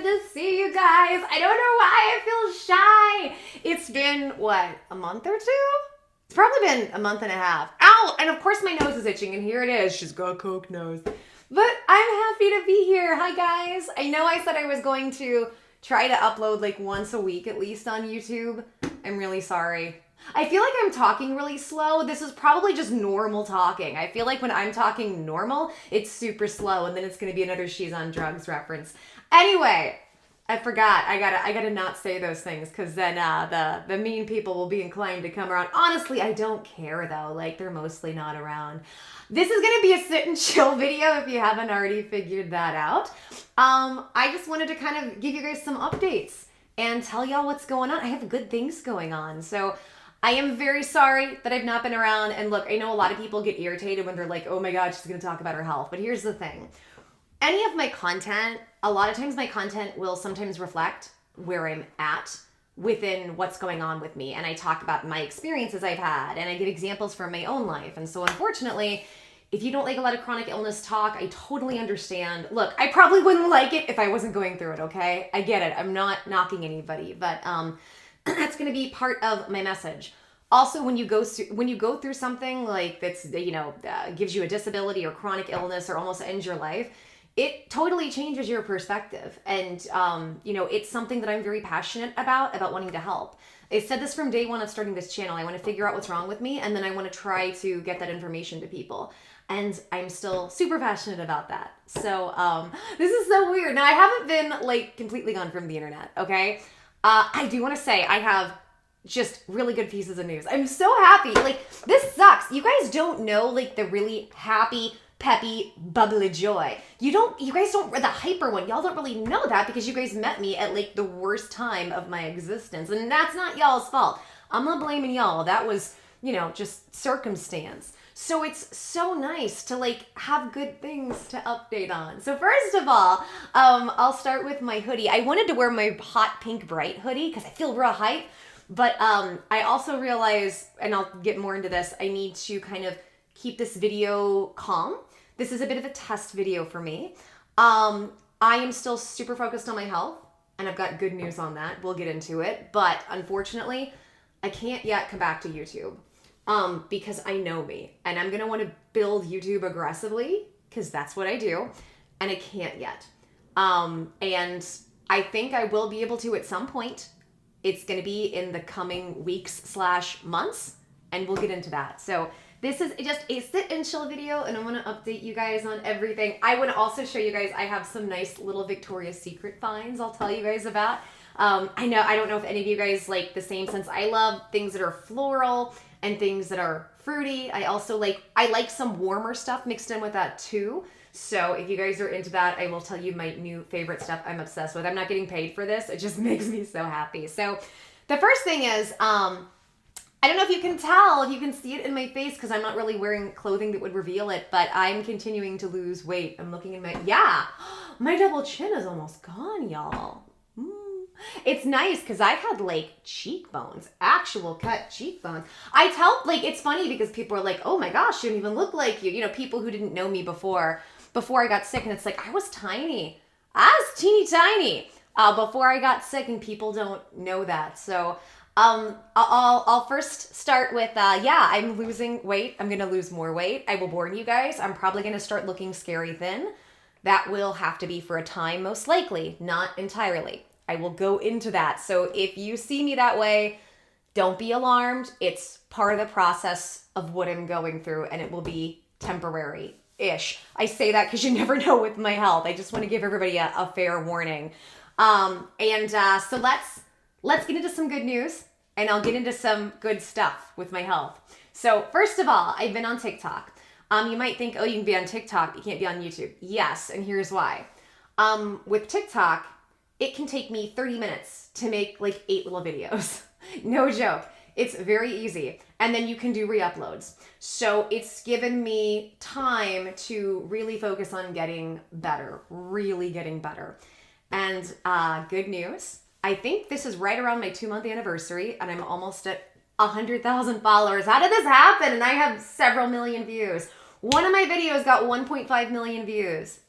to see you guys. I don't know why I feel shy. It's been, what, a month or two? It's probably been a month and a half. Ow! And of course my nose is itching, and here it is. She's got a Coke nose. But I'm happy to be here. Hi, guys. I know I said I was going to try to upload like once a week at least on YouTube. I'm really sorry. I feel like I'm talking really slow. This is probably just normal talking. I feel like when I'm talking normal, it's super slow, and then it's going to be another She's on Drugs reference. Anyway, I forgot. I gotta not say those things, because then the mean people will be inclined to come around. Honestly, I don't care though. Like, they're mostly not around. This is gonna be a sit and chill video if you haven't already figured that out. I just wanted to kind of give you guys some updates and tell y'all what's going on. I have good things going on, so I am very sorry that I've not been around. And look, I know a lot of people get irritated when they're like, oh my God, she's gonna talk about her health. But here's the thing. Any of my content, a lot of times my content will sometimes reflect where I'm at within what's going on with me. And I talk about my experiences I've had, and I give examples from my own life. And so unfortunately, if you don't like a lot of chronic illness talk, I totally understand. Look, I probably wouldn't like it if I wasn't going through it, okay? I get it. I'm not knocking anybody, but that's going to be part of my message. Also, when you go through something like that's, gives you a disability or chronic illness or almost ends your life, it totally changes your perspective. And, it's something that I'm very passionate about wanting to help. I said this from day one of starting this channel. I want to figure out what's wrong with me, and then I want to try to get that information to people. And I'm still super passionate about that. So this is so weird. Now, I haven't been like completely gone from the internet, okay? I do want to say I have just really good pieces of news. I'm so happy. Like, this sucks. You guys don't know like the really happy, peppy, bubbly joy. You guys don't, the hyper one, y'all don't really know that because you guys met me at like the worst time of my existence. And that's not y'all's fault. I'm not blaming y'all. That was, just circumstance. So it's so nice to like have good things to update on. So first of all, I'll start with my hoodie. I wanted to wear my hot pink bright hoodie because I feel real hype. But I also realized, and I'll get more into this, I need to kind of keep this video calm. This is a bit of a test video for me. I am still super focused on my health, and I've got good news on that. We'll get into it. But unfortunately, I can't yet come back to YouTube because I know me, and I'm going to want to build YouTube aggressively because that's what I do, and I can't yet. And I think I will be able to at some point. It's going to be in the coming weeks/months, and we'll get into that. So this is just a sit and chill video, and I want to update you guys on everything. I want to also show you guys, I have some nice little Victoria's Secret finds I'll tell you guys about. I don't know if any of you guys like the same sense. I love things that are floral and things that are fruity. I like some warmer stuff mixed in with that too. So if you guys are into that, I will tell you my new favorite stuff I'm obsessed with. I'm not getting paid for this. It just makes me so happy. So the first thing is, I don't know if you can tell, if you can see it in my face, because I'm not really wearing clothing that would reveal it, but I'm continuing to lose weight. I'm looking in my double chin is almost gone, y'all. It's nice because I've had like cheekbones, actual cut cheekbones. I tell, like, it's funny because people are like, oh my gosh, you don't even look like you. People who didn't know me before I got sick, and it's like, I was tiny. I was teeny tiny before I got sick, and people don't know that. So I'll first start with, I'm losing weight. I'm going to lose more weight. I will warn you guys, I'm probably going to start looking scary thin. That will have to be for a time, most likely, not entirely. I will go into that. So if you see me that way, don't be alarmed. It's part of the process of what I'm going through, and it will be temporary-ish. I say that because you never know with my health. I just want to give everybody a fair warning. So let's get into some good news, and I'll get into some good stuff with my health. So first of all, I've been on TikTok. You might think, oh, you can be on TikTok, but you can't be on YouTube. Yes, and here's why. With TikTok, it can take me 30 minutes to make like 8 little videos. No joke. It's very easy. And then you can do re-uploads. So it's given me time to really focus on getting better, really getting better. And good news, I think this is right around my 2-month anniversary, and I'm almost at 100,000 followers. How did this happen? And I have several million views. One of my videos got 1.5 million views.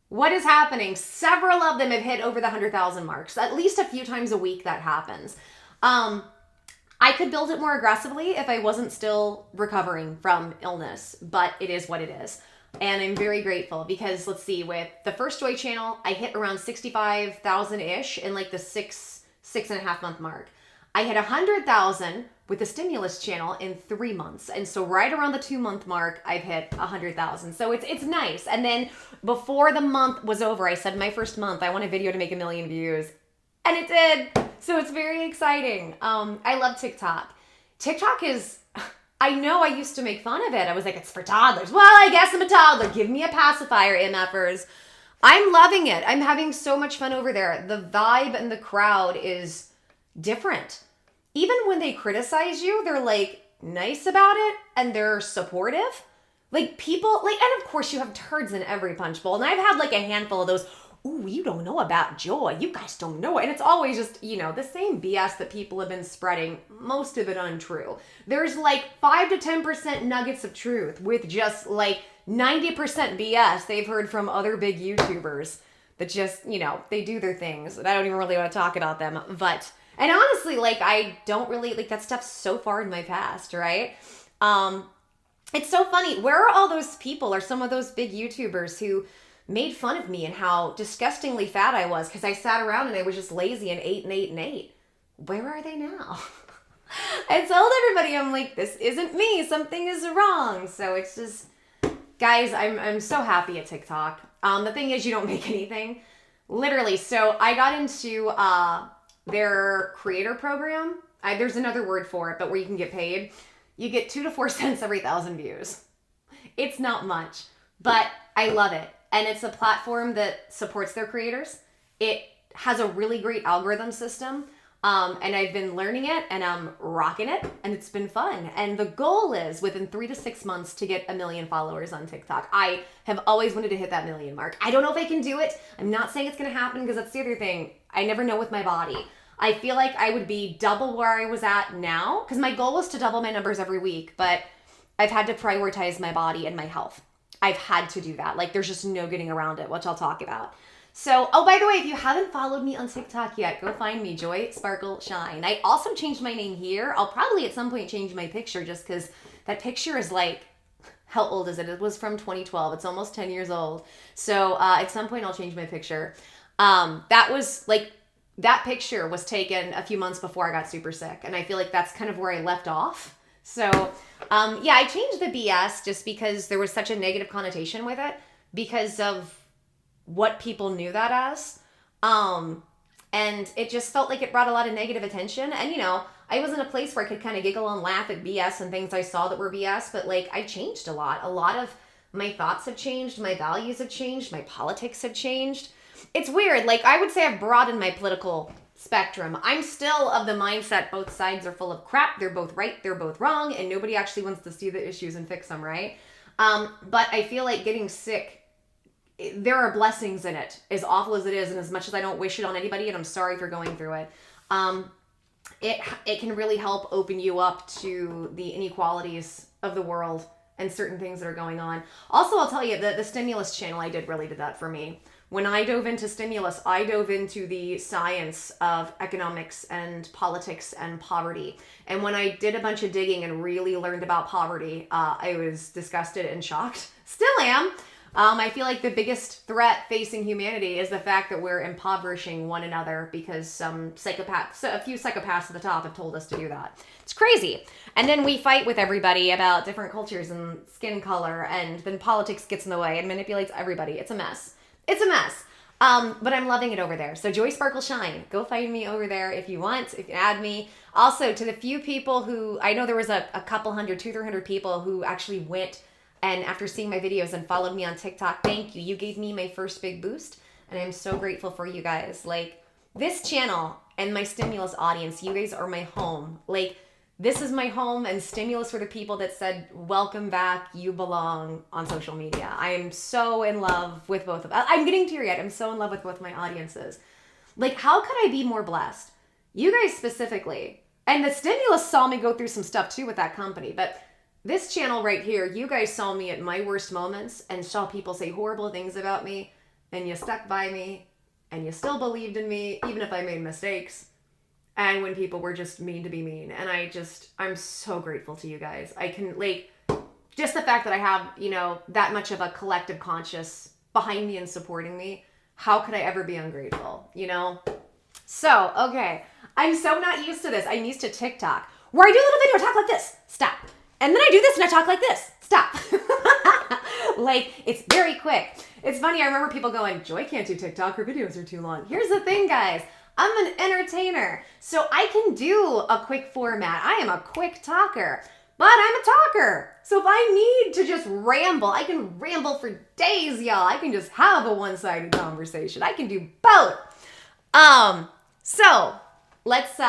What is happening? Several of them have hit over the 100,000 marks. At least a few times a week that happens. I could build it more aggressively if I wasn't still recovering from illness, but it is what it is. And I'm very grateful because let's see, with the first Joy channel, I hit around 65,000-ish in like the six and a half month mark. I hit 100,000 with the stimulus channel in 3 months. And so right around the 2-month mark, I've hit 100,000. So it's nice. And then before the month was over, I said my first month, I want a video to make 1 million views. And it did. So it's very exciting. I love TikTok. TikTok is, I know I used to make fun of it. I was like, it's for toddlers. Well, I guess I'm a toddler. Give me a pacifier, MFers. I'm loving it. I'm having so much fun over there. The vibe and the crowd is different. Even when they criticize you, they're like nice about it and they're supportive. Like people, like, and of course you have turds in every punch bowl. And I've had like a handful of those, ooh, you don't know about Joy. You guys don't know it. And it's always just, you know, the same BS that people have been spreading, most of it untrue. There's like 5 to 10% nuggets of truth with just like 90% BS they've heard from other big YouTubers that just, you know, they do their things. And I don't even really want to talk about them. But, and honestly, like, I don't really, like, that stuff's so far in my past, right? It's so funny. Where are all those people or some of those big YouTubers who made fun of me and how disgustingly fat I was because I sat around and I was just lazy and ate and ate and ate? Where are they now? I told everybody, I'm like, this isn't me. Something is wrong. So it's just, guys, I'm so happy at TikTok. The thing is, you don't make anything. Literally. So I got into their creator program. There's another word for it, but where you can get paid. You get 2 to 4 cents every 1,000 views. It's not much, but I love it. And it's a platform that supports their creators. It has a really great algorithm system. And I've been learning it and I'm rocking it and it's been fun. And the goal is within 3 to 6 months to get 1 million followers on TikTok. I have always wanted to hit that 1 million mark. I don't know if I can do it. I'm not saying it's going to happen because that's the other thing. I never know with my body. I feel like I would be double where I was at now because my goal was to double my numbers every week, but I've had to prioritize my body and my health. I've had to do that. Like there's just no getting around it, which I'll talk about. So, oh, by the way, if you haven't followed me on TikTok yet, go find me, Joy Sparkle Shine. I also changed my name here. I'll probably at some point change my picture just because that picture is like, how old is it? It was from 2012. It's almost 10 years old. So at some point I'll change my picture. That picture was taken a few months before I got super sick. And I feel like that's kind of where I left off. So, yeah, I changed the BS just because there was such a negative connotation with it because of what people knew that as. And it just felt like it brought a lot of negative attention. And, you know, I was in a place where I could kind of giggle and laugh at BS and things I saw that were BS. But, like, I changed a lot. A lot of my thoughts have changed. My values have changed. My politics have changed. It's weird. Like, I would say I've broadened my political spectrum. I'm still of the mindset both sides are full of crap. They're both right. They're both wrong. And nobody actually wants to see the issues and fix them, right? But I feel like getting sick, there are blessings in it, as awful as it is. And as much as I don't wish it on anybody, and I'm sorry if you're going through it, it can really help open you up to the inequalities of the world and certain things that are going on. Also, I'll tell you that the stimulus channel really did that for me. When I dove into stimulus, I dove into the science of economics and politics and poverty. And when I did a bunch of digging and really learned about poverty, I was disgusted and shocked. Still am. I feel like the biggest threat facing humanity is the fact that we're impoverishing one another because a few psychopaths at the top have told us to do that. It's crazy. And then we fight with everybody about different cultures and skin color, and then politics gets in the way and manipulates everybody. It's a mess. It's a mess. But I'm loving it over there. So Joy Sparkle Shine, go find me over there if you want, if you add me. Also, to the few people who, I know there was a couple hundred, 200-300 people who actually went and after seeing my videos and followed me on TikTok, thank you. You gave me my first big boost. And I'm so grateful for you guys. Like, this channel and my stimulus audience, you guys are my home. Like, this is my home, and stimulus were the people that said, welcome back, you belong on social media. I am so in love with both of them. I'm getting teary-eyed. I'm so in love with both my audiences. Like, how could I be more blessed? You guys specifically. And the stimulus saw me go through some stuff too with that company, but this channel right here, you guys saw me at my worst moments and saw people say horrible things about me. and you stuck by me and you still believed in me, even if I made mistakes. And when people were just mean to be mean. And I'm so grateful to you guys. I can, like, just the fact that I have, you know, that much of a collective conscious behind me and supporting me. How could I ever be ungrateful, you know? So, okay. I'm so not used to this. I'm used to TikTok, where I do a little video, talk like this. Stop. And then I do this and I talk like this. Stop. Like, it's very quick. It's funny. I remember people going, Joy can't do TikTok. Her videos are too long. Here's the thing, guys. I'm an entertainer, so I can do a quick format. I am a quick talker, but I'm a talker. So if I need to just ramble, I can ramble for days, y'all. I can just have a one-sided conversation. I can do both. So let's,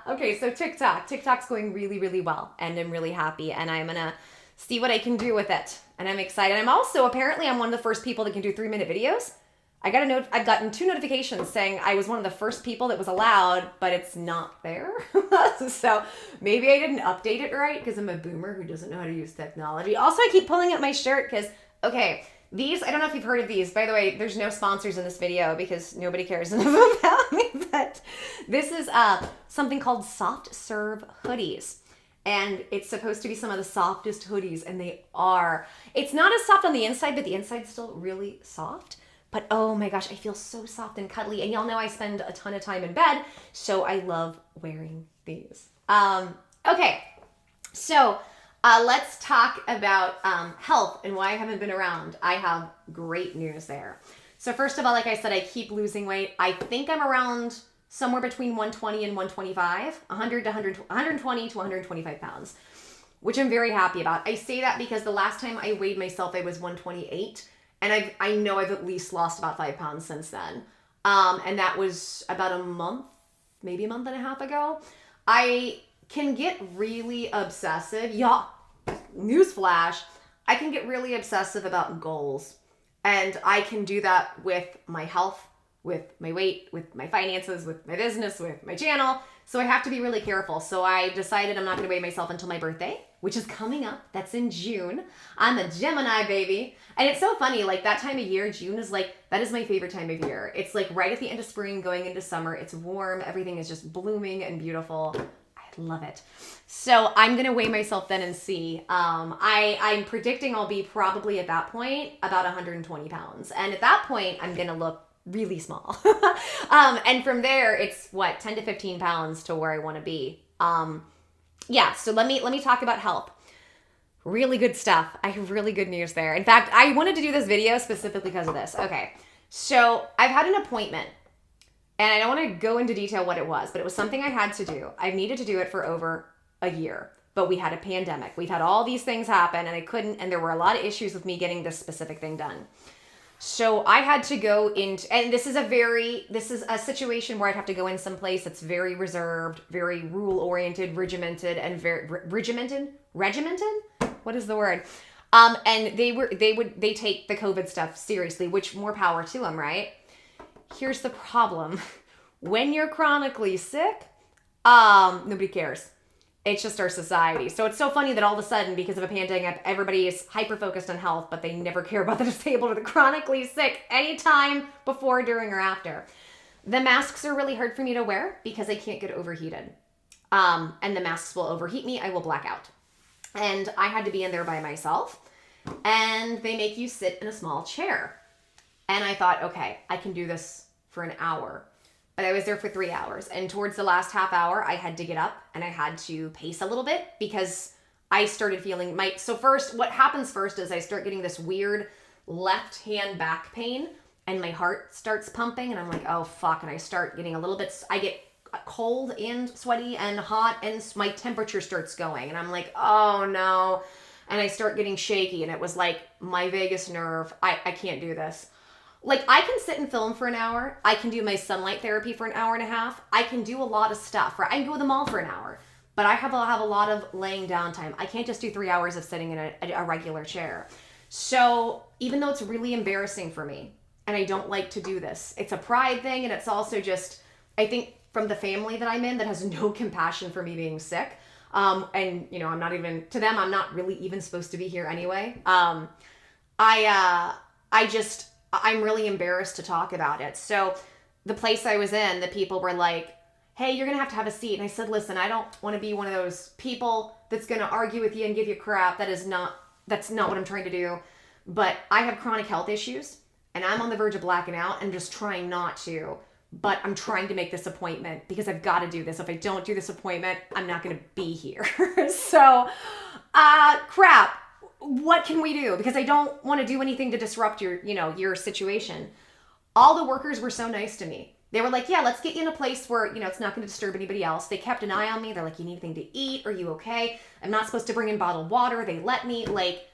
okay, so TikTok's going really, really well, and I'm really happy, and I'm gonna see what I can do with it, and I'm excited. I'm also, apparently I'm one of the first people that can do 3-minute videos. I've gotten 2 notifications saying I was one of the first people that was allowed, but it's not there. So maybe I didn't update it right because I'm a boomer who doesn't know how to use technology. Also, I keep pulling up my shirt because, okay, these, I don't know if you've heard of these. By the way, there's no sponsors in this video because nobody cares enough about me, but this is something called Soft Serve hoodies. And it's supposed to be some of the softest hoodies, and they are. It's not as soft on the inside, but the inside's still really soft. But oh my gosh, I feel so soft and cuddly. And y'all know I spend a ton of time in bed, so I love wearing these. Okay, so let's talk about health and why I haven't been around. I have great news there. So first of all, like I said, I keep losing weight. I think I'm around somewhere between 120 and 125, 120 to 125 pounds, which I'm very happy about. I say that because the last time I weighed myself, I was 128. And I know I've at least lost about 5 pounds since then. And that was about a month, maybe a month and a half ago. I can get really obsessive. Yeah, newsflash, I can get really obsessive about goals. And I can do that with my health, with my weight, with my finances, with my business, with my channel. So I have to be really careful. So I decided I'm not going to weigh myself until my birthday, which is coming up. That's in June. I'm a Gemini, baby. And it's so funny, like that time of year, June is like, that is my favorite time of year. It's like right at the end of spring, going into summer. It's warm. Everything is just blooming and beautiful. I love it. So I'm going to weigh myself then and see. I'm predicting I'll be probably at that point about 120 pounds. And at that point, I'm going to look really small. And from there, it's what, 10 to 15 pounds to where I want to be. Yeah, so let me talk about health. Really good stuff. I have really good news there. In fact, I wanted to do this video specifically because of this. Okay, so I've had an appointment, and I don't want to go into detail what it was, but it was something I had to do. I've needed to do it for over a year, but we had a pandemic. We've had all these things happen, and I couldn't, and there were a lot of issues with me getting this specific thing done. So I had to go into, and this is a situation where I'd have to go in someplace that's very reserved, very rule-oriented, regimented, and very regimented? What is the word? And they take the COVID stuff seriously, which more power to them, right? Here's the problem. When you're chronically sick, nobody cares. It's just our society. So it's so funny that all of a sudden, because of a pandemic, everybody is hyper-focused on health, but they never care about the disabled or the chronically sick anytime before, during, or after. The masks are really hard for me to wear because I can't get overheated. And the masks will overheat me. I will black out. And I had to be in there by myself. And they make you sit in a small chair. And I thought, okay, I can do this for an hour. But I was there for 3 hours. And towards the last half hour, I had to get up and I had to pace a little bit because I started feeling so first, what happens first is I start getting this weird left hand back pain and my heart starts pumping and I'm like, oh fuck. And I start getting I get cold and sweaty and hot and my temperature starts going and I'm like, oh no. And I start getting shaky and it was like my vagus nerve. I can't do this. Like, I can sit and film for an hour. I can do my sunlight therapy for an hour and a half. I can do a lot of stuff. Right? I can go to the mall for an hour. But I have a lot of laying down time. I can't just do 3 hours of sitting in a regular chair. So even though it's really embarrassing for me, and I don't like to do this, it's a pride thing, and it's also just, I think, from the family that I'm in that has no compassion for me being sick. And, you know, I'm not really even supposed to be here anyway. I'm really embarrassed to talk about it. So the place I was in, the people were like, hey, you're going to have a seat. And I said, listen, I don't want to be one of those people that's going to argue with you and give you crap. That's not what I'm trying to do. But I have chronic health issues and I'm on the verge of blacking out and just trying not to. But I'm trying to make this appointment because I've got to do this. If I don't do this appointment, I'm not going to be here. So, crap. What can we do? Because I don't want to do anything to disrupt your situation. All the workers were so nice to me. They were like, yeah, let's get you in a place where, it's not going to disturb anybody else. They kept an eye on me. They're like, you need anything to eat? Are you okay? I'm not supposed to bring in bottled water. They let me. Like,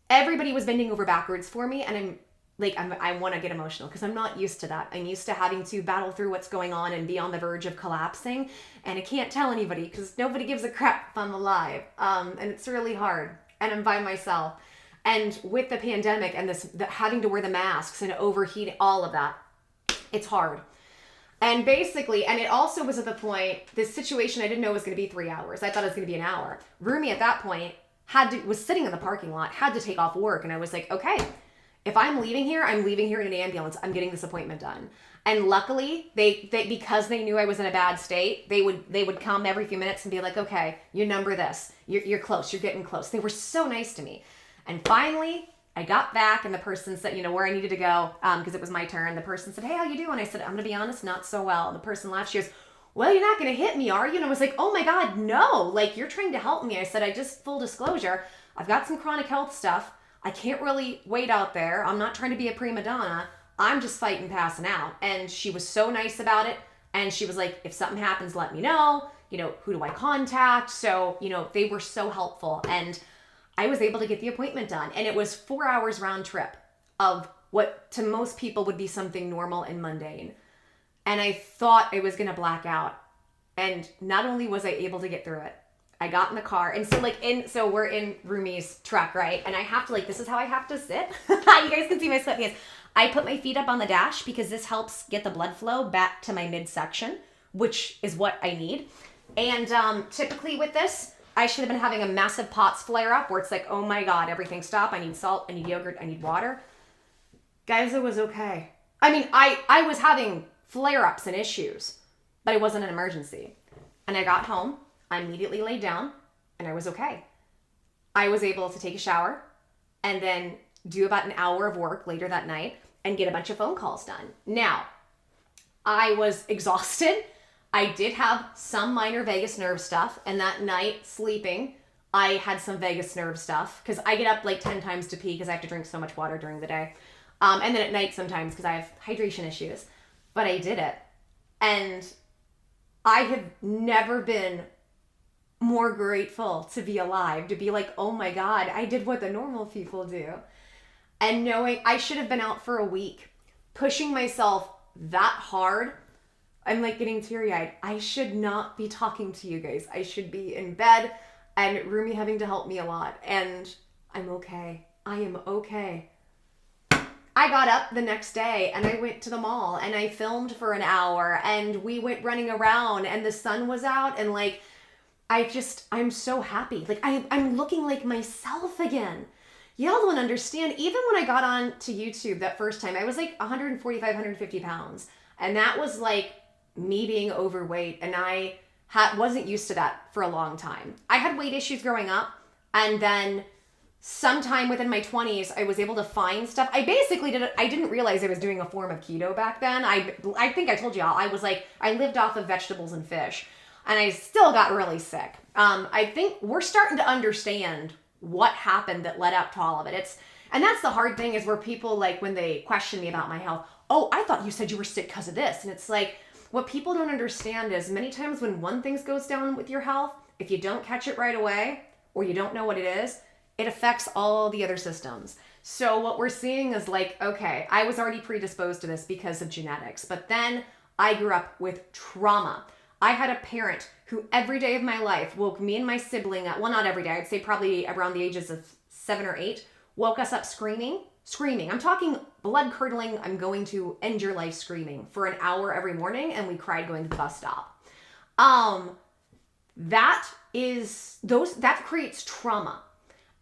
everybody was bending over backwards for me. And I want to get emotional because I'm not used to that. I'm used to having to battle through what's going on and be on the verge of collapsing. And I can't tell anybody because nobody gives a crap if I'm alive. And it's really hard. And I'm by myself. And with the pandemic and having to wear the masks and overheating, all of that, it's hard. And basically, and it also was at the point, this situation I didn't know was going to be 3 hours. I thought it was going to be an hour. Rumi at that point was sitting in the parking lot, had to take off work. And I was like, okay, if I'm leaving here in an ambulance. I'm getting this appointment done. And luckily, they because they knew I was in a bad state, they would come every few minutes and be like, okay, you number this. You're close. You're getting close. They were so nice to me. And finally, I got back and the person said, where I needed to go, because it was my turn. The person said, hey, how you doing? I said, I'm going to be honest, not so well. And the person laughed. She goes, well, you're not going to hit me, are you? And I was like, oh my God, no. Like, you're trying to help me. I said, full disclosure, I've got some chronic health stuff. I can't really wait out there. I'm not trying to be a prima donna. I'm just fighting passing out. And she was so nice about it. And she was like, if something happens, let me know. Who do I contact? So, they were so helpful. And I was able to get the appointment done. And it was 4 hours round trip of what to most people would be something normal and mundane. And I thought I was going to black out. And not only was I able to get through it, I got in the car. And so we're in Rumi's truck, right? And I have to this is how I have to sit. You guys can see my sweatpants. I put my feet up on the dash because this helps get the blood flow back to my midsection, which is what I need. And typically with this, I should have been having a massive POTS flare up where it's like, oh my God, everything stop. I need salt, I need yogurt, I need water. Guys, it was okay. I mean, I was having flare ups and issues, but it wasn't an emergency. And I got home, I immediately laid down, and I was okay. I was able to take a shower and then do about an hour of work later that night and get a bunch of phone calls done. Now, I was exhausted. I did have some minor vagus nerve stuff, and that night sleeping, I had some vagus nerve stuff because I get up 10 times to pee because I have to drink so much water during the day. And then at night sometimes because I have hydration issues. But I did it. And I have never been more grateful to be alive, to be like, oh my God, I did what the normal people do. And knowing I should have been out for a week, pushing myself that hard. I'm getting teary-eyed. I should not be talking to you guys. I should be in bed and Rumi having to help me a lot. And I'm okay. I am okay. I got up the next day and I went to the mall and I filmed for an hour and we went running around and the sun was out and I'm so happy. I'm looking like myself again. Y'all don't understand. Even when I got on to YouTube that first time, I was 145, 150 pounds. And that was me being overweight, and I wasn't used to that for a long time. I had weight issues growing up, and then sometime within my 20s, I was able to find stuff. I basically I didn't realize I was doing a form of keto back then. I think I told y'all, I lived off of vegetables and fish, and I still got really sick. I think we're starting to understand what happened that led up to all of it. And that's the hard thing is where people when they question me about my health, oh, I thought you said you were sick because of this. And it's what people don't understand is many times when one thing goes down with your health, if you don't catch it right away or you don't know what it is, it affects all the other systems. So what we're seeing is okay, I was already predisposed to this because of genetics, but then I grew up with trauma. I had a parent who every day of my life woke me and my sibling up, well, not every day, I'd say probably around the ages of 7 or 8, woke us up screaming. I'm talking blood curdling, I'm going to end your life screaming for an hour every morning, and we cried going to the bus stop. That creates trauma,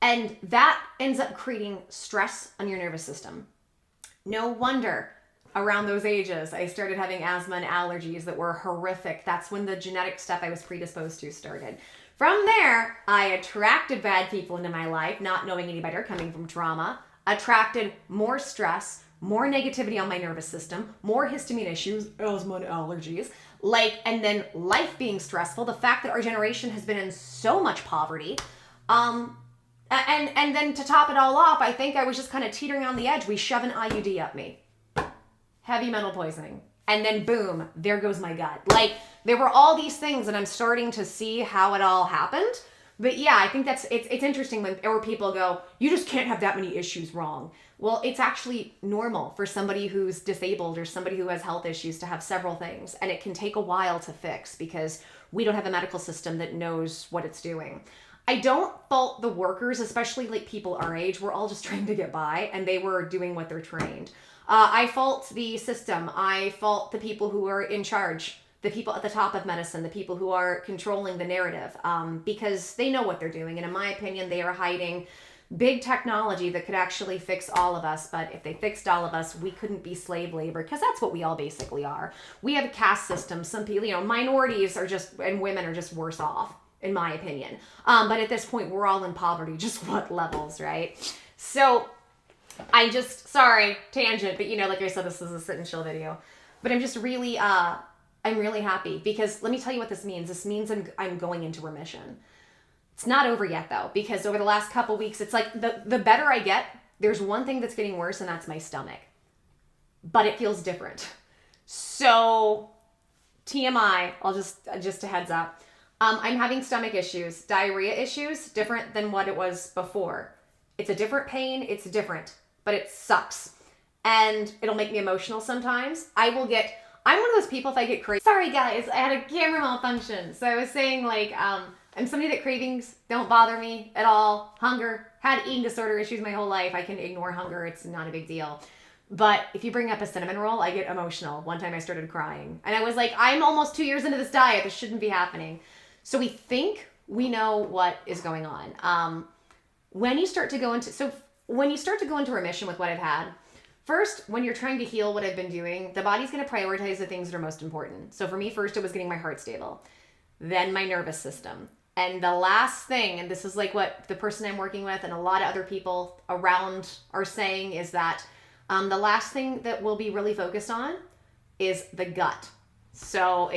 and that ends up creating stress on your nervous system. No wonder around those ages I started having asthma and allergies that were horrific. That's when the genetic stuff I was predisposed to started. From there, I attracted bad people into my life, not knowing any better, coming from trauma, attracted more stress, more negativity on my nervous system, more histamine issues, asthma and allergies, and then life being stressful, the fact that our generation has been in so much poverty, and then to top it all off, I think I was just kind of teetering on the edge. We shove an IUD up me. Heavy metal poisoning. And then boom, there goes my gut. There were all these things, and I'm starting to see how it all happened. But yeah, I think it's interesting when people go, you just can't have that many issues wrong. Well, it's actually normal for somebody who's disabled or somebody who has health issues to have several things, and it can take a while to fix because we don't have a medical system that knows what it's doing. I don't fault the workers, especially people our age. We're all just trying to get by, and they were doing what they're trained. I fault the system. I fault the people who are in charge, the people at the top of medicine, the people who are controlling the narrative, because they know what they're doing. And in my opinion, they are hiding big technology that could actually fix all of us. But if they fixed all of us, we couldn't be slave labor, because that's what we all basically are. We have a caste system. Some people, minorities and women are just worse off, in my opinion. But at this point, we're all in poverty. Just what levels, right? So sorry, tangent, but like I said, this is a sit and chill video. But I'm just really, I'm really happy, because let me tell you what this means. This means I'm going into remission. It's not over yet though, because over the last couple weeks, it's like the better I get, there's one thing that's getting worse, and that's my stomach. But it feels different. So TMI, I'll just a heads up. I'm having stomach issues, diarrhea issues, different than what it was before. It's a different pain, it's different, but it sucks. And it'll make me emotional sometimes. I'm one of those people, if I get crazy. Sorry guys, I had a camera malfunction. So I was saying I'm somebody that cravings don't bother me at all. Hunger, had eating disorder issues my whole life. I can ignore hunger, it's not a big deal. But if you bring up a cinnamon roll, I get emotional. One time I started crying. And I was like, I'm almost 2 years into this diet, this shouldn't be happening. So we think we know what is going on. When you start to go into remission with what I've had, first, when you're trying to heal what I've been doing, the body's going to prioritize the things that are most important. So for me, first, it was getting my heart stable, then my nervous system. And the last thing, and this is what the person I'm working with and a lot of other people around are saying, is that the last thing that we'll be really focused on is the gut. So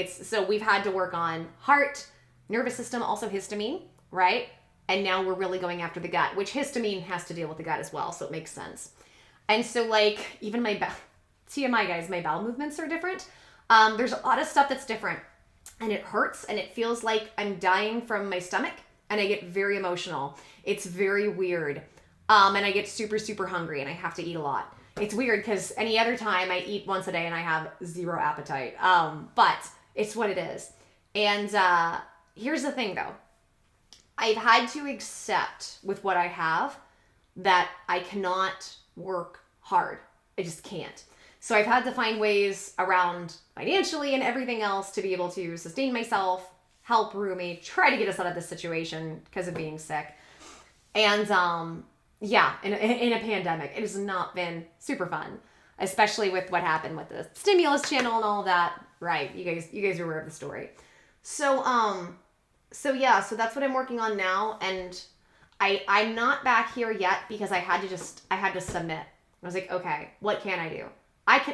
we've had to work on heart, nervous system, also histamine, right? And now we're really going after the gut, which histamine has to deal with the gut as well, so it makes sense. And so even my TMI guys, my bowel movements are different. There's a lot of stuff that's different, and it hurts, and it feels like I'm dying from my stomach, and I get very emotional. It's very weird. And I get super, super hungry, and I have to eat a lot. It's weird because any other time I eat once a day and I have zero appetite. But it's what it is. And here's the thing though. I've had to accept with what I have that I cannot work hard. I just can't. So I've had to find ways around financially and everything else to be able to sustain myself, help Rumi, try to get us out of this situation because of being sick. And in a pandemic, it has not been super fun, especially with what happened with the stimulus channel and all that. Right, you guys are aware of the story. So that's what I'm working on now, and I'm not back here yet because I had to submit. I was like, okay, what can I do?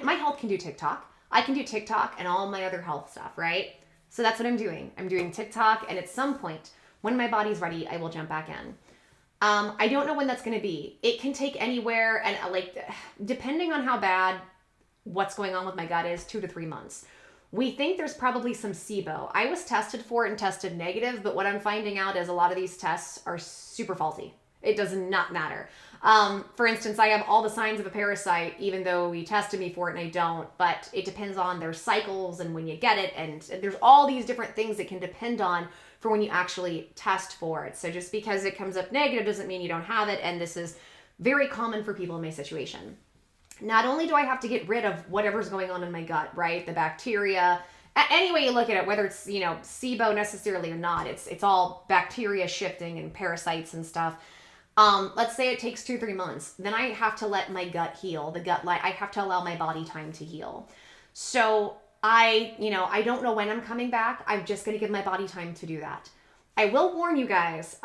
My health can do TikTok. I can do TikTok and all my other health stuff, right? So that's what I'm doing. I'm doing TikTok, and at some point, when my body's ready, I will jump back in. I don't know when that's going to be. It can take anywhere, and depending on how bad what's going on with my gut is, 2 to 3 months. We think there's probably some SIBO. I was tested for it and tested negative, but what I'm finding out is a lot of these tests are super faulty. It does not matter. For instance, I have all the signs of a parasite, even though he tested me for it and I don't, but it depends on their cycles and when you get it, and there's all these different things it can depend on for when you actually test for it. So just because it comes up negative doesn't mean you don't have it, and this is very common for people in my situation. Not only do I have to get rid of whatever's going on in my gut, right? The bacteria, any way you look at it, whether it's, SIBO necessarily or not, it's all bacteria shifting and parasites and stuff. Let's say it takes 2-3 months. Then I have to let my gut heal. I have to allow my body time to heal. So I don't know when I'm coming back. I'm just going to give my body time to do that. I will warn you guys,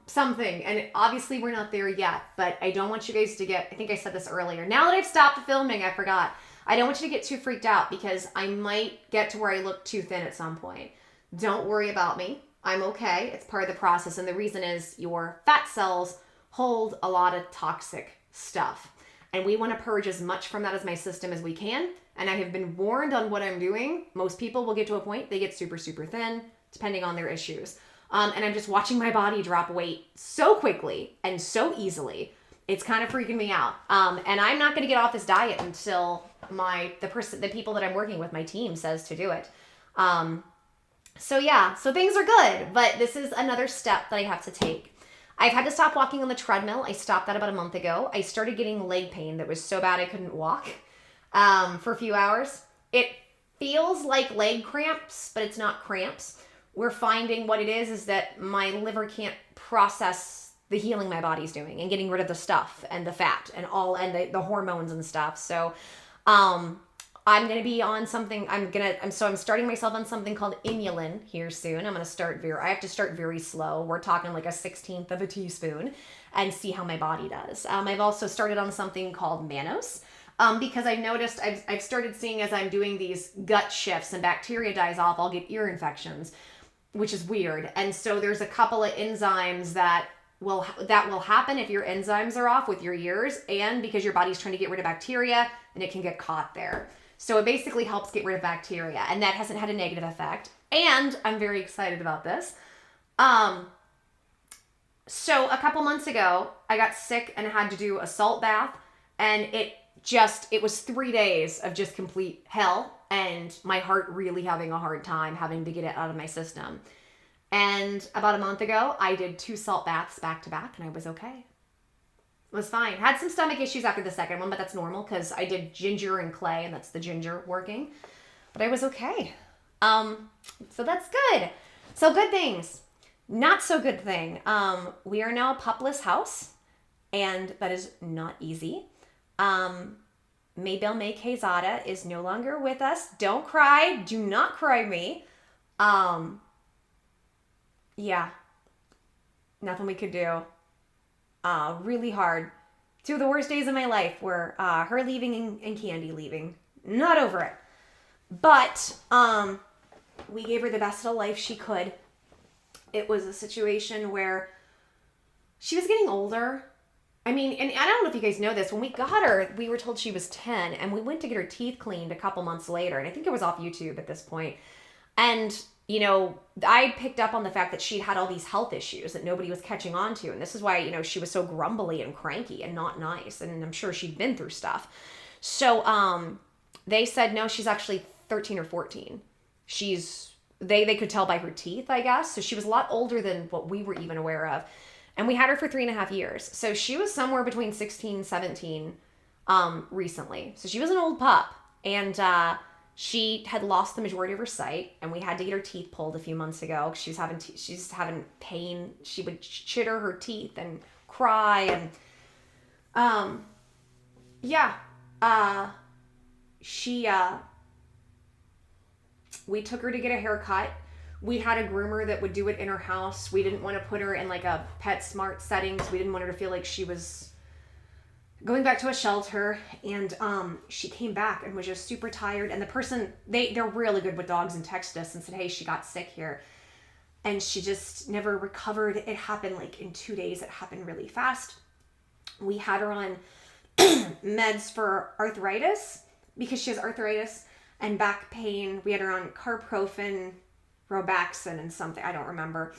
something, and obviously we're not there yet, but I don't want you guys to get, I think I said this earlier. Now that I've stopped filming, I forgot. I don't want you to get too freaked out because I might get to where I look too thin at some point. Don't worry about me. I'm okay. It's part of the process. And the reason is your fat cells hold a lot of toxic stuff. And we want to purge as much from that as my system as we can. And I have been warned on what I'm doing. Most people will get to a point, they get super, super thin, depending on their issues. And I'm just watching my body drop weight so quickly and so easily. It's kind of freaking me out. And I'm not going to get off this diet until the people that I'm working with, my team, says to do it. So things are good, but this is another step that I have to take. I've had to stop walking on the treadmill. I stopped that about a month ago. I started getting leg pain that was so bad I couldn't walk for a few hours. It feels like leg cramps, but it's not cramps. We're finding what it is that my liver can't process the healing my body's doing and getting rid of the stuff and the fat and the hormones and stuff. So I'm going to be on something. I'm starting myself on something called inulin here soon. I have to start very slow. We're talking like a 1/16 of a teaspoon and see how my body does. I've also started on something called Manos. Because I've noticed I've started seeing as I'm doing these gut shifts and bacteria dies off, I'll get ear infections, which is weird. And so there's a couple of enzymes that will happen if your enzymes are off with your ears, and because your body's trying to get rid of bacteria and it can get caught there. So it basically helps get rid of bacteria, and that hasn't had a negative effect. And I'm very excited about this. So a couple months ago, I got sick and had to do a salt bath, and it was 3 days of just complete hell and my heart really having a hard time having to get it out of my system. And about a month ago, I did 2 salt baths back to back and I was okay. It was fine. Had some stomach issues after the second one, but that's normal because I did ginger and clay and that's the ginger working. But I was okay. So that's good. So good things. Not so good thing. We are now a pupless house and that is not easy. Maybelle May Quezada is no longer with us. Don't cry. Do not cry me. Yeah. Nothing we could do. Really hard. 2 of the worst days of my life were her leaving and Candy leaving. Not over it. But we gave her the best of life she could. It was a situation where she was getting older. I mean, and I don't know if you guys know this. When we got her, we were told she was 10, and we went to get her teeth cleaned a couple months later, and I think it was off YouTube at this point. And, I picked up on the fact that she had all these health issues that nobody was catching on to, and this is why, she was so grumbly and cranky and not nice, and I'm sure she'd been through stuff. So, they said, no, she's actually 13 or 14. They could tell by her teeth, I guess, so she was a lot older than what we were even aware of. And we had her for 3.5 years. So she was somewhere between 16 and 17 recently. So she was an old pup. And she had lost the majority of her sight. And we had to get her teeth pulled a few months ago. She's having pain. She would chitter her teeth and cry. And we took her to get a haircut. We had a groomer that would do it in her house. We didn't want to put her in like a PetSmart setting because we didn't want her to feel like she was going back to a shelter. And she came back and was just super tired. And the person, they're really good with dogs, and texted us and said, hey, she got sick here. And she just never recovered. It happened like in 2 days. It happened really fast. We had her on meds for arthritis because she has arthritis and back pain. We had her on carprofen, Robaxin, and something, I don't remember.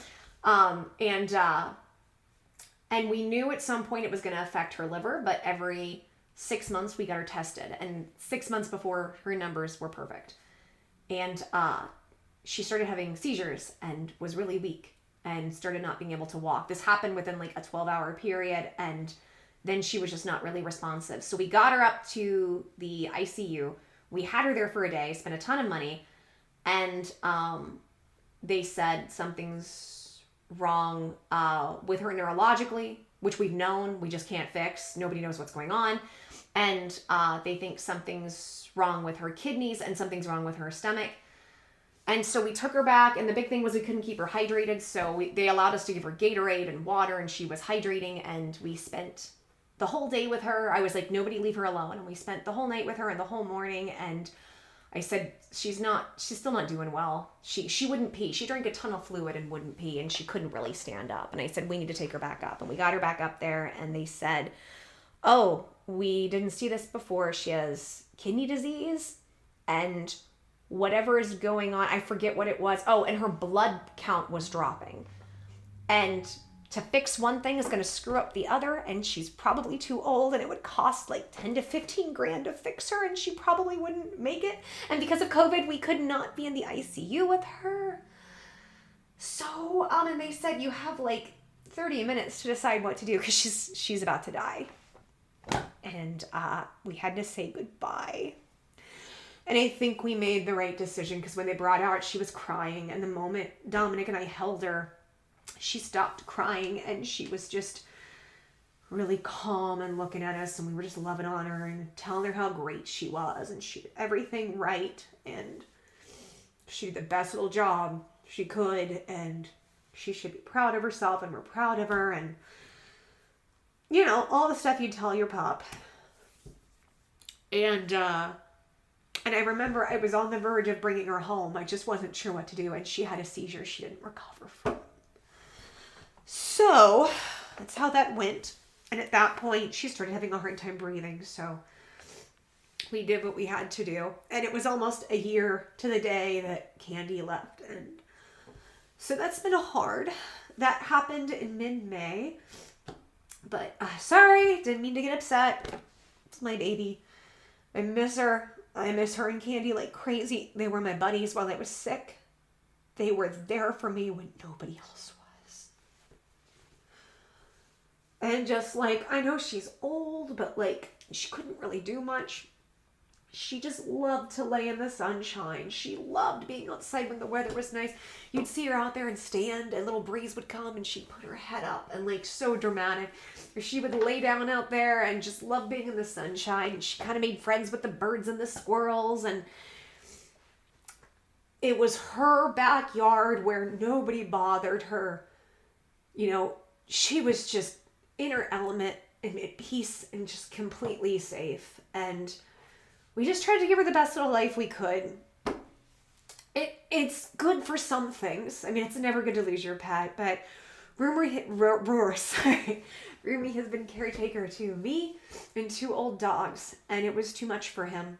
And we knew at some point it was going to affect her liver, but every 6 months we got her tested, and 6 months before her numbers were perfect. And she started having seizures and was really weak and started not being able to walk. This happened within like a 12-hour period, and then she was just not really responsive. So we got her up to the ICU. We had her there for a day, spent a ton of money, and they said something's wrong with her neurologically. which we've known, we just can't fix. Nobody knows what's going on. And they think something's wrong with her kidneys and something's wrong with her stomach. And so we took her back, and the big thing was we couldn't keep her hydrated, so they allowed us to give her Gatorade and water, and she was hydrating, and we spent the whole day with her. I was like, nobody leave her alone, and we spent the whole night with her and the whole morning, and I said, she's still not doing well. She wouldn't pee. She drank a ton of fluid and wouldn't pee, and she couldn't really stand up. And I said, we need to take her back up. And we got her back up there, and they said, oh, we didn't see this before. She has kidney disease, and whatever is going on, I forget what it was. Oh, and her blood count was dropping. And to fix one thing is going to screw up the other, and she's probably too old, and it would cost like 10 to 15 grand to fix her, and she probably wouldn't make it. And because of COVID, we could not be in the ICU with her. So, and they said you have like 30 minutes to decide what to do because she's about to die. And we had to say goodbye. And I think we made the right decision because when they brought her out, she was crying. And the moment Dominic and I held her, she stopped crying and she was just really calm and looking at us. And we were just loving on her and telling her how great she was. And she did everything right. And she did the best little job she could. And she should be proud of herself. And we're proud of her. And, you know, all the stuff you tell your pup. And I remember I was on the verge of bringing her home. I just wasn't sure what to do. And she had a seizure she didn't recover from. So that's how that went. And at that point, she started having a hard time breathing. So we did what we had to do. And it was almost a year to the day that Candy left. And so that's been hard. That happened in mid-May. But sorry, didn't mean to get upset. It's my baby. I miss her. I miss her and Candy like crazy. They were my buddies while I was sick. They were there for me when nobody else was. And just like, I know she's old, but like, she couldn't really do much. She just loved to lay in the sunshine. She loved being outside when the weather was nice. You'd see her out there and stand, and a little breeze would come, and she'd put her head up, and like so dramatic. Or she would lay down out there and just love being in the sunshine. She kind of made friends with the birds and the squirrels, and it was her backyard where nobody bothered her. You know, she was just in her element and at peace and just completely safe. And we just tried to give her the best little life we could. It's good for some things. I mean, it's never good to lose your pet, but Rumi has been caretaker to me and 2 old dogs, and it was too much for him.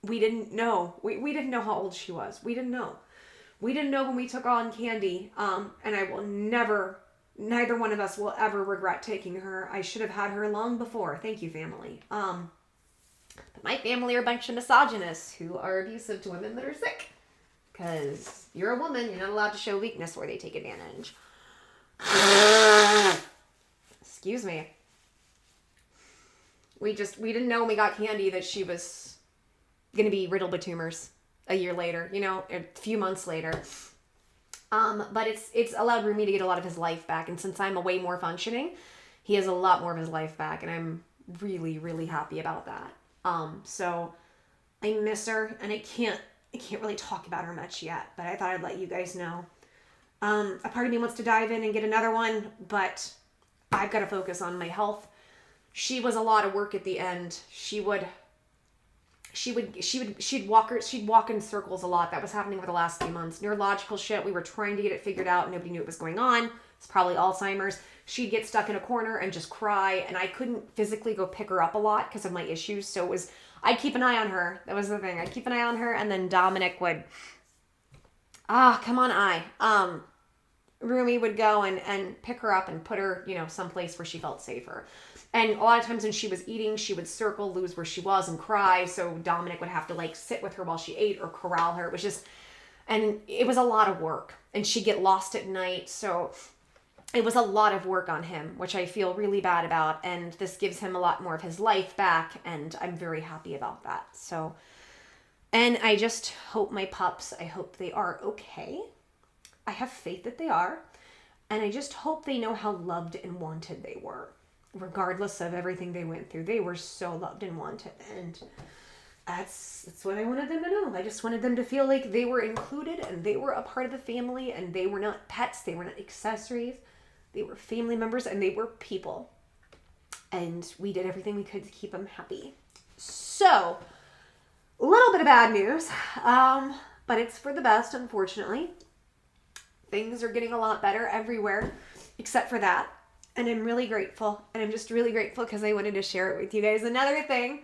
We didn't know. We didn't know how old she was. We didn't know. We didn't know when we took on Candy, and I will neither one of us will ever regret taking her. I should have had her long before. Thank you, family. But my family are a bunch of misogynists who are abusive to women that are sick. Because you're a woman, you're not allowed to show weakness or they take advantage. Excuse me. We didn't know when we got Candy that she was going to be riddled with tumors a year later, you know, a few months later. But it's allowed Rumi to get a lot of his life back. And since I'm a way more functioning, he has a lot more of his life back. And I'm really, really happy about that. So I miss her, and I can't really talk about her much yet, but I thought I'd let you guys know. A part of me wants to dive in and get another one, but I've got to focus on my health. She was a lot of work at the end. She'd walk in circles a lot. That was happening over the last few months. Neurological shit. We were trying to get it figured out. Nobody knew what was going on. It's probably Alzheimer's. She'd get stuck in a corner and just cry, and I couldn't physically go pick her up a lot because of my issues. So I'd keep an eye on her. That was the thing. I'd keep an eye on her, and then Dominic would, come on, Rumi would go and pick her up and put her, you know, someplace where she felt safer. And a lot of times when she was eating, she would circle, lose where she was, and cry. So Dominic would have to like sit with her while she ate or corral her. It was just, and it was a lot of work. And she'd get lost at night. So it was a lot of work on him, which I feel really bad about. And this gives him a lot more of his life back. And I'm very happy about that. So, and I just hope my pups, I hope they are okay. I have faith that they are. And I just hope they know how loved and wanted they were, regardless of everything they went through. They were so loved and wanted. And that's what I wanted them to know. I just wanted them to feel like they were included and they were a part of the family, and they were not pets. They were not accessories. They were family members, and they were people. And we did everything we could to keep them happy. So, a little bit of bad news, but it's for the best, unfortunately. Things are getting a lot better everywhere, except for that. And I'm really grateful. And I'm just really grateful because I wanted to share it with you guys. Another thing,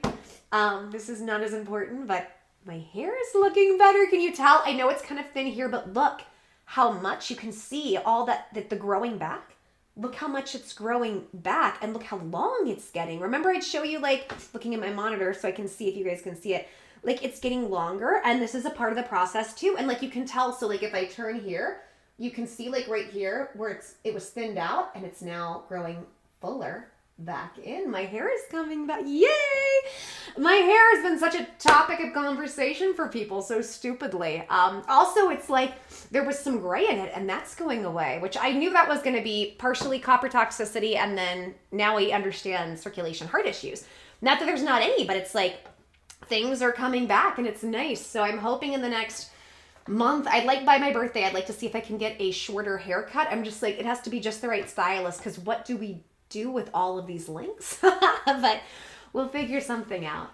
this is not as important, but my hair is looking better. Can you tell? I know it's kind of thin here, but look how much you can see all that the growing back. Look how much it's growing back, and look how long it's getting. Remember I'd show you, like, looking at my monitor so I can see if you guys can see it. Like, it's getting longer, and this is a part of the process too. And like, you can tell, so like if I turn here, you can see like right here where it was thinned out, and it's now growing fuller back in. My hair is coming back. Yay! My hair has been such a topic of conversation for people so stupidly. Also, it's like there was some gray in it, and that's going away, which I knew that was going to be partially copper toxicity, and then now we understand circulation heart issues. Not that there's not any, but it's like things are coming back, and it's nice. So I'm hoping in the next month, by my birthday, I'd like to see if I can get a shorter haircut. I'm just like, it has to be just the right stylist, because what do we do with all of these links? But we'll figure something out.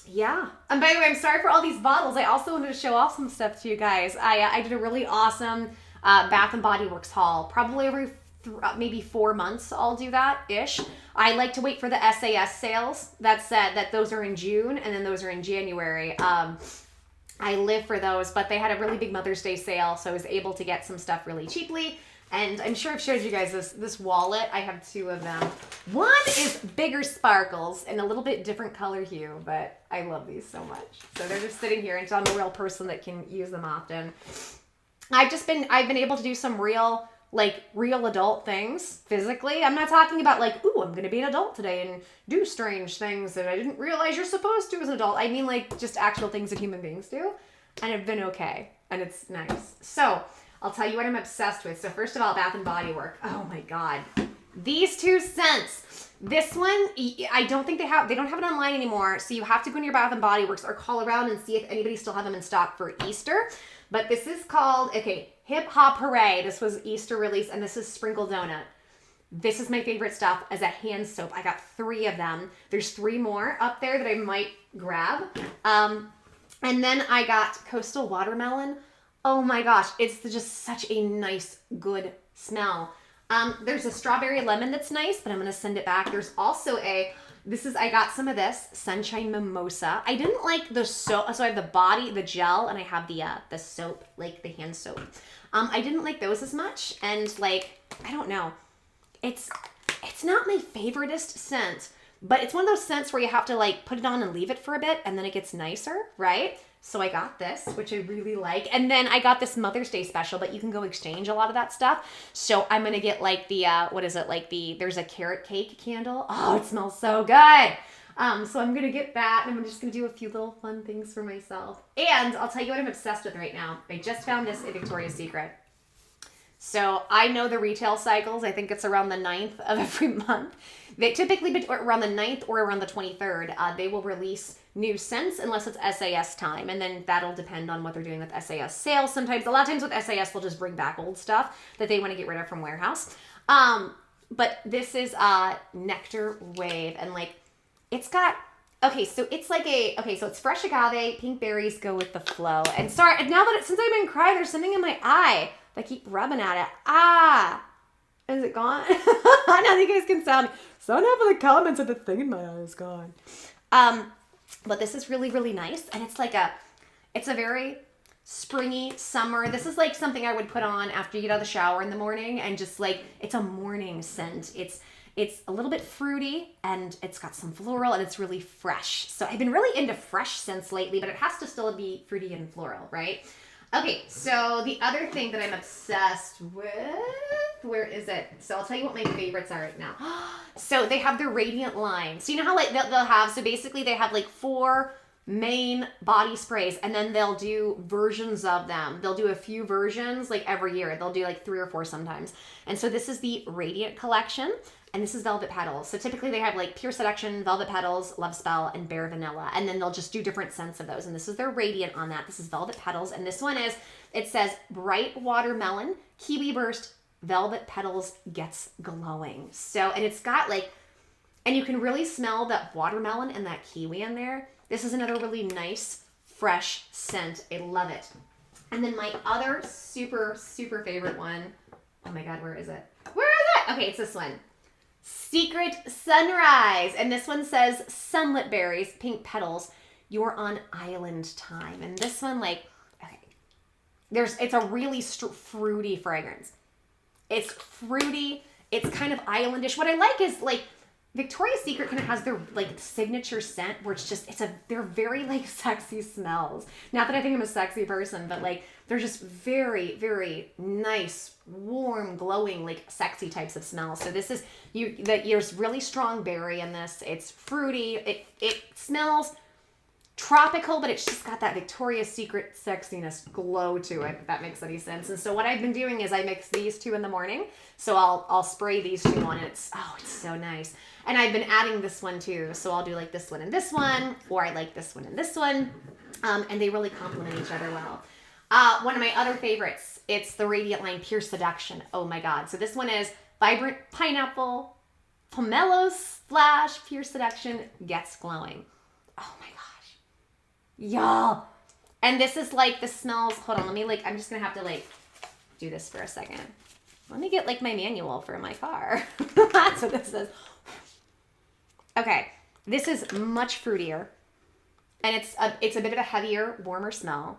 Yeah. And by the way, I'm sorry for all these bottles. I also wanted to show off some stuff to you guys. I did a really awesome Bath and Body Works haul. Probably every maybe 4 months I'll do that-ish. I like to wait for the SAS sales. That said, that those are in June, and then those are in January. I live for those, but they had a really big Mother's Day sale, so I was able to get some stuff really cheaply. And I'm sure I've showed you guys this wallet. I have 2 of them. One is bigger sparkles and a little bit different color hue, but I love these so much. So they're just sitting here until I'm a real person that can use them often. I've been able to do some real adult things physically. I'm not talking about like, ooh, I'm going to be an adult today and do strange things that I didn't realize you're supposed to as an adult. I mean like just actual things that human beings do. And I've been okay. And it's nice. So I'll tell you what I'm obsessed with. So first of all, Bath and Body Works. Oh my God. These 2 scents. This one, I don't think they don't have it online anymore. So you have to go to your Bath and Body Works or call around and see if anybody still have them in stock for Easter. But this is called, Hip Hop Hooray. This was Easter release, and this is Sprinkle Donut. This is my favorite stuff as a hand soap. I got 3 of them. There's 3 more up there that I might grab. And then I got Coastal Watermelon. Oh my gosh, it's just such a nice, good smell. There's a strawberry lemon that's nice, but I'm going to send it back. There's also I got some of this Sunshine Mimosa. I didn't like the soap, so I have the body, the gel, and I have the soap, like the hand soap. I didn't like those as much, and like, I don't know. It's not my favoriteest scent, but it's one of those scents where you have to like put it on and leave it for a bit, and then it gets nicer, right? So I got this, which I really like. And then I got this Mother's Day special, but you can go exchange a lot of that stuff. So I'm going to get like there's a carrot cake candle. Oh, it smells so good. So I'm going to get that, and I'm just going to do a few little fun things for myself. And I'll tell you what I'm obsessed with right now. I just found this at Victoria's Secret. So I know the retail cycles. I think it's around the 9th of every month. They typically, around the 9th or around the 23rd, they will release new scents unless it's SAS time. And then that'll depend on what they're doing with SAS sales. A lot of times with SAS, they'll just bring back old stuff that they want to get rid of from warehouse. But this is Nectar Wave. And like, it's got, so it's fresh agave, pink berries go with the flow. And sorry, now that since I've been crying, there's something in my eye. I keep rubbing at it. Is it gone? Now you guys can sound up in the comments that the thing in my eye is gone. But this is really, really nice. And it's a very springy summer. This is like something I would put on after you get out of the shower in the morning, and just like, it's a morning scent. It's a little bit fruity, and it's got some floral, and it's really fresh. So I've been really into fresh scents lately, but it has to still be fruity and floral, right? Okay, so the other thing that I'm obsessed with, where is it? So I'll tell you what my favorites are right now. So they have the Radiant line. So you know how like they'll have, so basically they have like 4 main body sprays, and then they'll do versions of them. They'll do a few versions like every year. They'll do like 3 or 4 sometimes. And so this is the Radiant collection, and this is Velvet Petals. So typically they have like Pure Seduction, Velvet Petals, Love Spell, and Bare Vanilla. And then they'll just do different scents of those. And this is their Radiant on that. This is Velvet Petals. And this one is, it says Bright Watermelon, Kiwi Burst, Velvet Petals Gets Glowing. So, and it's got like, and you can really smell that watermelon and that kiwi in there. This is another really nice, fresh scent. I love it. And then my other super, super favorite one. Oh my God, where is it? Where is it? Okay, it's this one. Secret Sunrise. And this one says Sunlit Berries, Pink Petals. You're on island time. And this one, like, okay, it's a really fruity fragrance. It's fruity. It's kind of islandish. What I like is like, Victoria's Secret kind of has their like signature scent where it's just, they're very like sexy smells. Not that I think I'm a sexy person, but like they're just very, very nice, warm, glowing, like sexy types of smells. So this is, there's really strong berry in this. It's fruity. It smells tropical, but it's just got that Victoria's Secret sexiness glow to it, if that makes any sense. And so what I've been doing is I mix these 2 in the morning. So I'll spray these 2 on, and it's so nice. And I've been adding this one too. So I'll do like this one and this one, or I like this one and this one. And they really complement each other well. One of my other favorites, it's the Radiant line Pure Seduction. Oh my God. So this one is Vibrant Pineapple, Pomelo Splash, Pure Seduction Gets Glowing. Oh my gosh. Y'all. And this is like, the smells, hold on, I'm just gonna have to like do this for a second. Let me get like my manual for my car. That's what this is. Okay, this is much fruitier, and it's a bit of a heavier, warmer smell.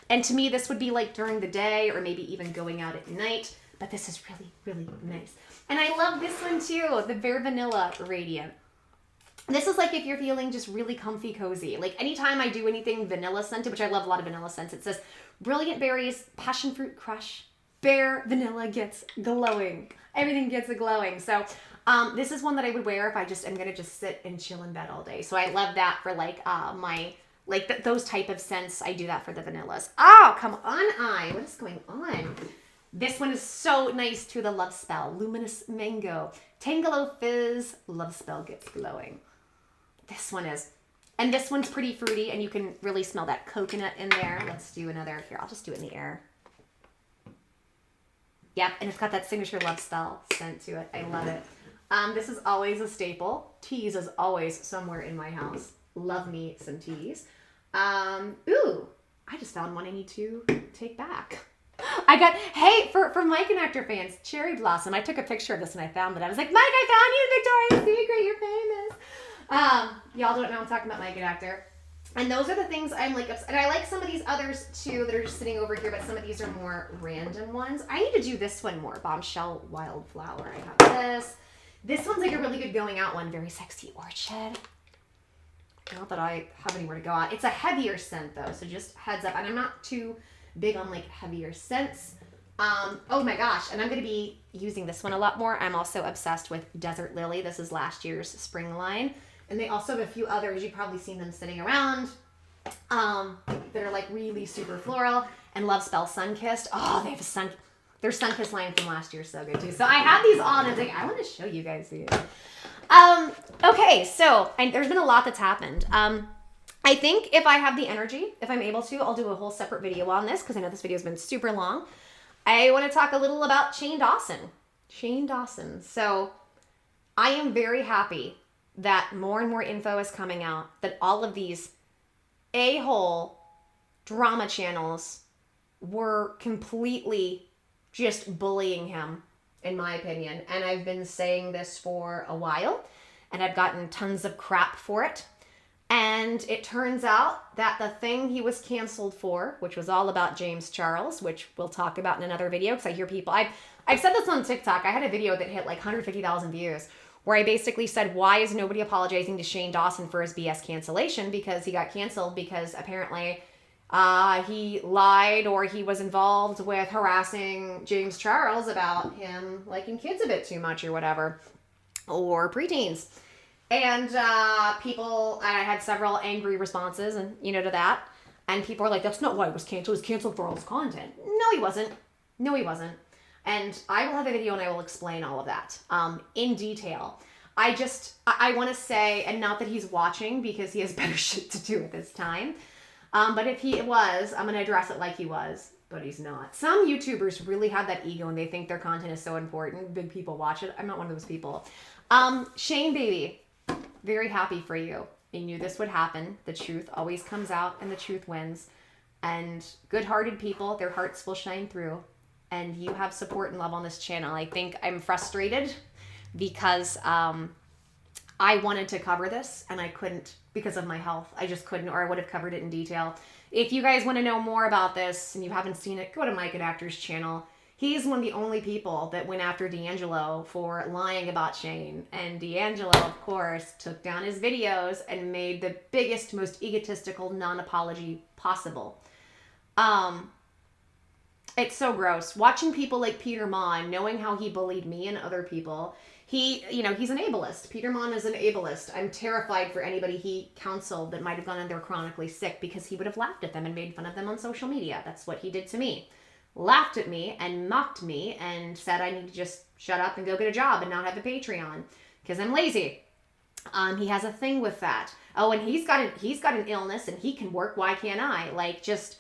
And to me, this would be like during the day or maybe even going out at night, but this is really, really nice. And I love this one too, the Bare Vanilla Radiant. This is like if you're feeling just really comfy, cozy. Like anytime I do anything vanilla scented, which I love a lot of vanilla scents, it says Brilliant Berries, Passion Fruit Crush, Bare Vanilla Gets Glowing. Everything gets a glowing. So this is one that I would wear if I just am going to just sit and chill in bed all day. So I love that for like those type of scents. I do that for the vanillas. Oh, come on, what is going on? This one is so nice too, the Love Spell, Luminous Mango, Tangelo Fizz, Love Spell Gets Glowing. This one is, and this one's pretty fruity, and you can really smell that coconut in there. Let's do another here. I'll just do it in the air. Yep, and it's got that signature Love Spell scent to it. I love it. This is always a staple. Teas is always somewhere in my house. Love me some teas. Ooh, I just found one I need to take back. I got, hey, for Mike and Actor fans, Cherry Blossom. I took a picture of this and I found it. I was like, Mike, I found you, Victoria's Secret. You're famous. Y'all don't know I'm talking about Mike and Actor. And those are the things I'm like, and I like some of these others too that are just sitting over here, but some of these are more random ones. I need to do this one more. Bombshell Wildflower. I have this. This one's like a really good going out one. Very Sexy Orchid. Not that I have anywhere to go out. It's a heavier scent though, so just heads up. And I'm not too big on like heavier scents. Oh my gosh, and I'm going to be using this one a lot more. I'm also obsessed with Desert Lily. This is last year's spring line. And they also have a few others. You've probably seen them sitting around that are like really super floral. And Love Spell Sunkissed. Oh, they have their Sunkissed line from last year is so good too. So I have these on and I was like, I want to show you guys these. Okay, so there's been a lot that's happened. I think if I have the energy, if I'm able to, I'll do a whole separate video on this because I know this video has been super long. I want to talk a little about Shane Dawson. Shane Dawson. So I am very happy that more and more info is coming out that all of these a-hole drama channels were completely just bullying him, in my opinion. And I've been saying this for a while, and I've gotten tons of crap for it. And it turns out that the thing he was canceled for, which was all about James Charles, which we'll talk about in another video, because I hear people, I've said this on TikTok. I had a video that hit like 150,000 views, where I basically said, why is nobody apologizing to Shane Dawson for his BS cancellation? Because he got canceled because apparently he lied or he was involved with harassing James Charles about him liking kids a bit too much or whatever, or preteens. And people, I had several angry responses, and to that. And people are like, "That's not why it was canceled. It was canceled for all his content." No, he wasn't. No, he wasn't. And I will have a video and I will explain all of that in detail. I want to say, and not that he's watching because he has better shit to do at this time. But if he was, I'm going to address it like he was. But he's not. Some YouTubers really have that ego and they think their content is so important. Big people watch it. I'm not one of those people. Shane, baby, very happy for you. I knew this would happen. The truth always comes out and the truth wins. And good-hearted people, their hearts will shine through. And you have support and love on this channel. I think I'm frustrated because I wanted to cover this and I couldn't because of my health. I just couldn't, or I would have covered it in detail. If you guys want to know more about this and you haven't seen it, go to Mike and Actor's channel. He's one of the only people that went after D'Angelo for lying about Shane. And D'Angelo, of course, took down his videos and made the biggest, most egotistical non-apology possible. It's so gross. Watching people like Peter Mon, knowing how he bullied me and other people, he's an ableist. Peter Mon is an ableist. I'm terrified for anybody he counseled that might have gone in there chronically sick because he would have laughed at them and made fun of them on social media. That's what he did to me. Laughed at me and mocked me and said I need to just shut up and go get a job and not have a Patreon because I'm lazy. He has a thing with that. Oh, and he's got an illness and he can work. Why can't I? Like, just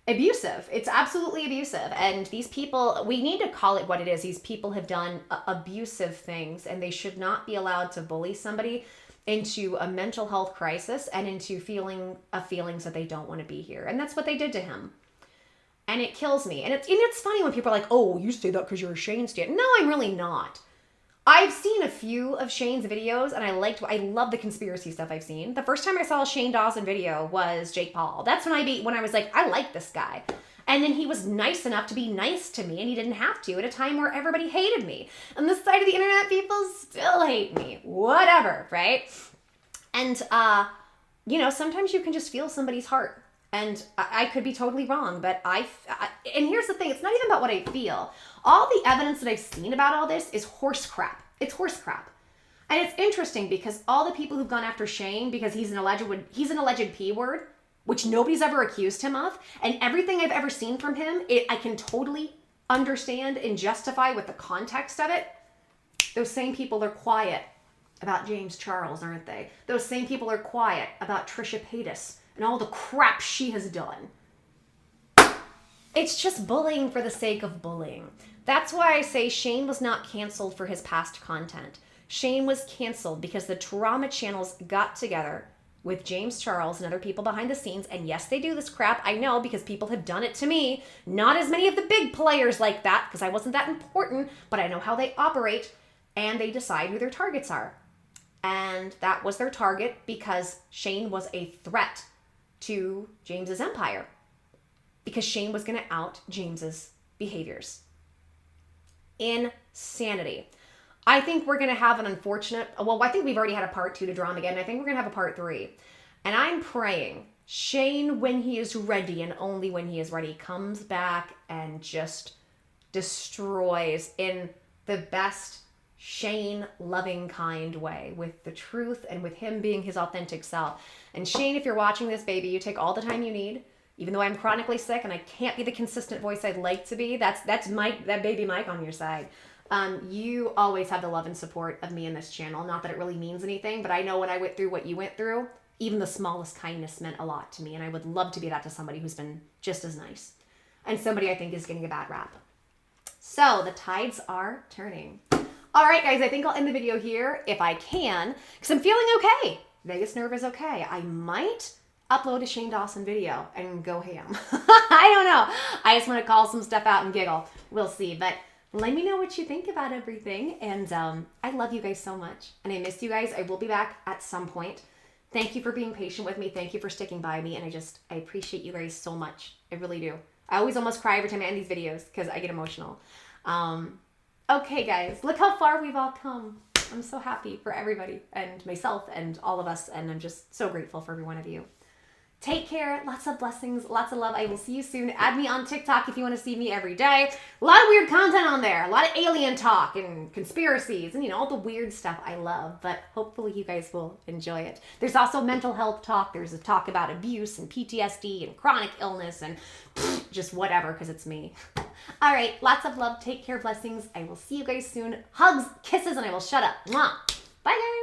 abusive. It's absolutely abusive. And these people, we need to call it what it is. These people have done abusive things and they should not be allowed to bully somebody into a mental health crisis and into feelings that they don't want to be here. And that's what they did to him. And it kills me. And it's funny when people are like, "Oh, you say that because you're a Shane stan." No, I'm really not. I've seen a few of Shane's videos and I love the conspiracy stuff I've seen. The first time I saw a Shane Dawson video was Jake Paul. That's when I was like, I like this guy. And then he was nice enough to be nice to me and he didn't have to at a time where everybody hated me. And this side of the internet, people still hate me. Whatever, right? And, sometimes you can just feel somebody's heart. And I could be totally wrong, but and here's the thing, it's not even about what I feel. All the evidence that I've seen about all this is horse crap. It's horse crap. And it's interesting because all the people who've gone after Shane because he's an alleged P word, which nobody's ever accused him of, and everything I've ever seen from him, I can totally understand and justify with the context of it. Those same people are quiet about James Charles, aren't they? Those same people are quiet about Trisha Paytas and all the crap she has done. It's just bullying for the sake of bullying. That's why I say Shane was not canceled for his past content. Shane was canceled because the drama channels got together with James Charles and other people behind the scenes. And yes, they do this crap. I know because people have done it to me. Not as many of the big players like that because I wasn't that important, but I know how they operate and they decide who their targets are. And that was their target because Shane was a threat to James's empire because Shane was going to out James's behaviors. Insanity. I think we're going to have an unfortunate, I think we've already had a part 2 to drama again. I think we're going to have a part 3. And I'm praying Shane, when he is ready and only when he is ready, comes back and just destroys in the best Shane loving kind way with the truth and with him being his authentic self. And Shane, if you're watching this, baby, you take all the time you need, even though I'm chronically sick and I can't be the consistent voice I'd like to be. That's Mike, that baby Mike on your side. You always have the love and support of me in this channel. Not that it really means anything, but I know when I went through what you went through, even the smallest kindness meant a lot to me. And I would love to be that to somebody who's been just as nice. And somebody I think is getting a bad rap. So the tides are turning. All right, guys, I think I'll end the video here if I can, because I'm feeling okay. Vagus nerve is okay. I might upload a Shane Dawson video and go ham. I don't know. I just want to call some stuff out and giggle. We'll see. But let me know what you think about everything. And I love you guys so much. And I miss you guys. I will be back at some point. Thank you for being patient with me. Thank you for sticking by me. And I appreciate you guys so much. I really do. I always almost cry every time I end these videos because I get emotional. Okay, guys, look how far we've all come. I'm so happy for everybody and myself and all of us. And I'm just so grateful for every one of you. Take care. Lots of blessings. Lots of love. I will see you soon. Add me on TikTok if you want to see me every day. A lot of weird content on there. A lot of alien talk and conspiracies and, you know, all the weird stuff I love. But hopefully you guys will enjoy it. There's also mental health talk. There's a talk about abuse and PTSD and chronic illness and just whatever, because it's me. All right. Lots of love. Take care. Blessings. I will see you guys soon. Hugs, kisses, and I will shut up. Mwah. Bye, guys.